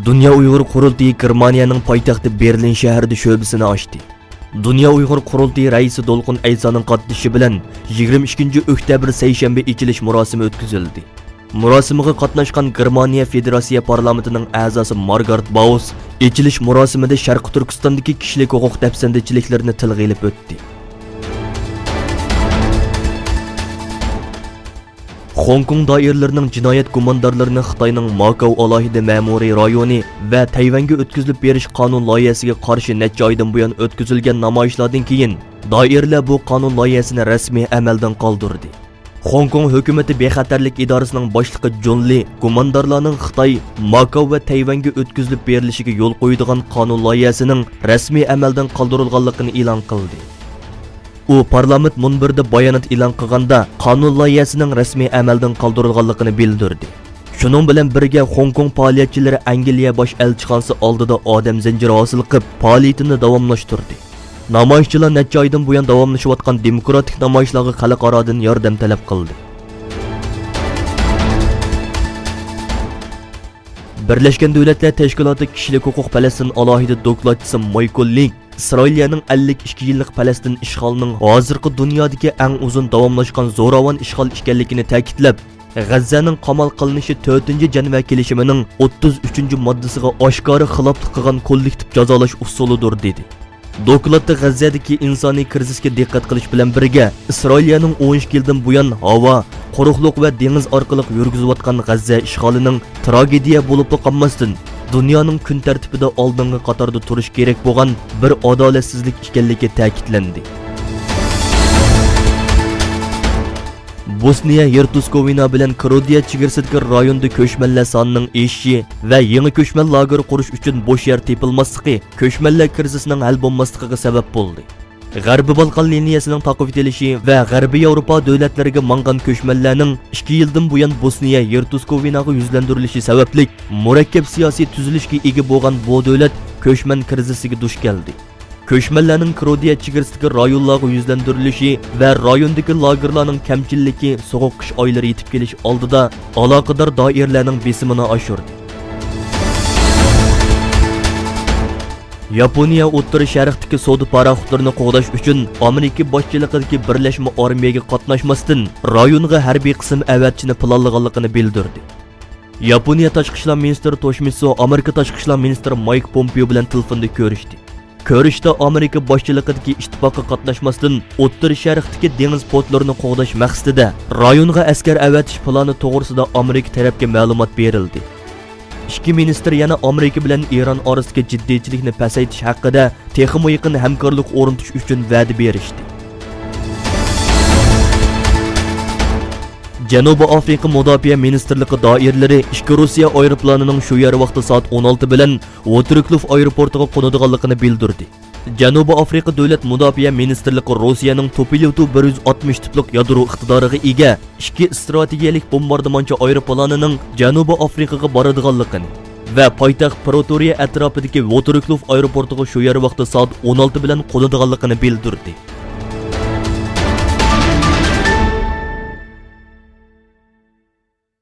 Dünya Uyghur Qurultayı Germaniyaning poytaxti Berlin shahrida sho'basini ochdi. Dünya Uyghur Qurultayı raisi Dolqun Aysoning qatnashishi bilan 22 oktyabr seshanba ochilish murosimi o'tkazildi. Murosimiga qatnashgan Germaniya Federatsiya parlamentining a'zosi Margaret Baus ochilish murosimida Sharqi Turkistondagi kishilik huquq dafsandichiliklarni tilga ilib o'tdi. Xonkong doiralarining jinoyat gumondorlarini Xitoyning Makao alohida ma'muriy rayoni va Tayvanga o'tkazilib berish qonun loyihasiga qarshi necha oydan buyon o'tkazilgan namoyishlardan keyin doiralar bu qonun loyihasini rasmiy amaldan qoldirdi. Xonkong hukumati bexatarlik idorasining boshlig'i John Lee gumondorlarning Xitoy, Makao va Tayvanga o'tkazilib berilishiga yo'l qo'yadigan qonun loyihasining rasmiy amaldan qoldirilganligini e'lon qildi. U parlament munbirida bayonot e'lon qilganda qonun loyihasining rasmiy amaldan qoldirilganligini bildirdi. Shuning bilan birga Xonkong faoliyatchilari Angliya bosh elchixonasi oldida odam zanjiri hosil qilib faoliyatini davomlashtirdi. Namoyishchilar necha oydan buyon davomlashayotgan demokratik namoyishlarga xalqarodan yordam talab qildi. Birlashgan Davlatlar Tashkiloti kishilik huquq Falastin alohida dokladchisi Michael Link İsrailning 52 yillik Falastin ishg'olining hozirgi dunyodagi eng uzun davomlashgan zo'ravon ishg'ol ekanligini ta'kidlab, G'azzaning qamal qilinishi 4-Janva kelishimining 33-moddasiga oshkora xiloflik qilgan kollektiv jazolash usulidir dedi. Dokladda G'azzadagi insoniy krizisga diqqat qilish bilan birga, Isroilning 12 yildan buyon havo, quruqlik va dengiz orqali yurgizayotgan G'azza ishg'olining tragediya bo'lib qolmasdan dunyoning kun tartibida oldingi qatorda turish kerak bo'lgan bir adolatsizlik ekanligi ta'kidlandi. Bosniya Hertoskovina bilan Krodiya chegarasidagi rayonda ko'chmanlar sonining eshishi va yangi ko'chman lager qurish uchun bo'sh yer tepilmasligi ko'chmanlar krizisining hal bo'lmasligiga sabab bo'ldi. G'arbiy Balqon liniyasining taqib etilishi va G'arbiy Yevropa davlatlariga mangan ko'chmanlarning 2 yildan buyon Bosniya Hertoskovinaga yuzlantirilishi sababli murakkab siyosiy tuzilishga ega bo'lgan bu davlat ko'chman krizisiga duch keldi. Ko'chmanlarning Krodiya chegarasidagi rayonlarga yuzlantirilishi va rayondagi lagerlarning kamchilligi sovuq qish oylari yetib kelish oldida aloqador doiralarning besimini oshirdi. Yaponiya O'rta Sharqdagi savdo paraxodlarini qo'g'dash uchun Amerika boshchiligidagi birlashma armiyaga qatnashmasdan rayonga harbiy qism avatchini planlaganligini bildirdi. Yaponiya tashqi ishlar ministri Toshimitsu Amerika tashqi ishlar ministri Mike Pompeo bilan telefonda ko'rishdi. Ko'rishda Amerika boshchiligidagi ittifoqqa qatnashmasdan O'rta Sharqdagi dengiz portlarini qo'g'dash maqsadida rayonga askar avatish plani to'g'risida Amerika tarafga ma'lumot berildi. İki minister yana Amerika bilan Eron orasidagi jiddiychilikni pasaytish haqida texmo yaqin hamkorlik o'rnatish uchun va'da berishdi. Janubiy Afrika Mudofaa Ministrligi doiralari ishki Rossiya aeroplanining shu yer vaqti soat 16 bilan Wotrikov aeroportiga qo'nadiganligini bildirdi. Janubiy Afrika Davlat Mudofaa Ministrligi Rossiyaning Tupolev 160 tiplik yadro iqtidoriga ega ikki strategiyalik bombardimonchi aeroplanining Janubiy Afrikaga boradiganligini va poytaxt Pretoria atrofidagi Wotrikov aeroportiga shu yer vaqti soat 16 bilan qo'nadiganligini bildirdi.